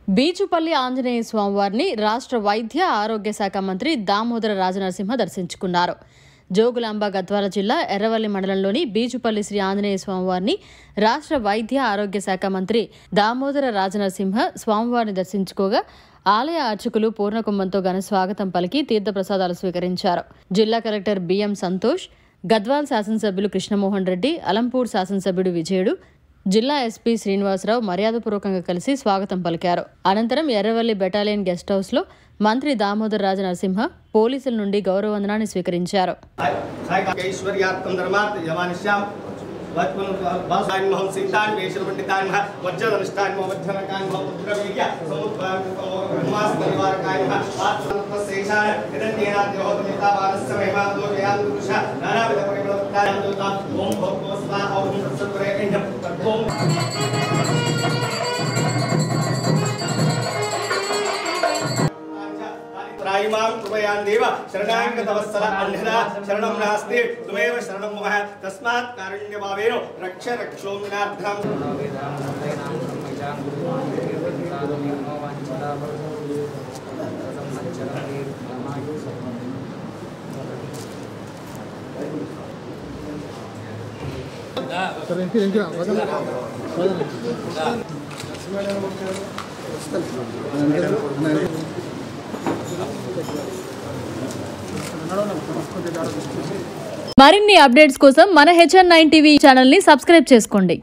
బీచుపల్లి ఆంజనేయ స్వామివారిని రాష్ట్ర వైద్య ఆరోగ్య శాఖ మంత్రి దామోదర రాజనరసింహ దర్శించుకున్నారు. జోగులాంబ గద్వాల జిల్లా ఎర్రవల్లి మండలంలోని బీచుపల్లి శ్రీ ఆంజనేయ స్వామివారిని రాష్ట్ర వైద్య ఆరోగ్య శాఖ మంత్రి దామోదర రాజనరసింహ స్వామివారిని దర్శించుకోగా ఆలయ అర్చకులు పూర్ణకుంభంతో ఘన స్వాగతం పలికి తీర్థప్రసాదాలు స్వీకరించారు. జిల్లా కలెక్టర్ బిఎం సంతోష్, గద్వాల్ శాసనసభ్యులు కృష్ణమోహన్ రెడ్డి, అలంపూర్ శాసనసభ్యుడు విజయుడు, జిల్లా ఎస్పీ శ్రీనివాసరావు మర్యాదపూర్వకంగా కలిసి స్వాగతం పలికారు. అనంతరం ఎర్రవల్లి బెటాలియన్ గెస్ట్ హౌస్ లో మంత్రి దామోదర రాజ నరసింహ పోలీసుల నుండి గౌరవవందనాన్ని స్వీకరించారు. शरणं नास्ति त्वमेव शरणं मम तस्मात् कारुण्यभावेन रक्ष रक्षोम्नार्थं మరిన్ని అప్డేట్స్ కోసం మన HN9 టీవీ ఛానల్ ని సబ్స్క్రైబ్ చేసుకోండి.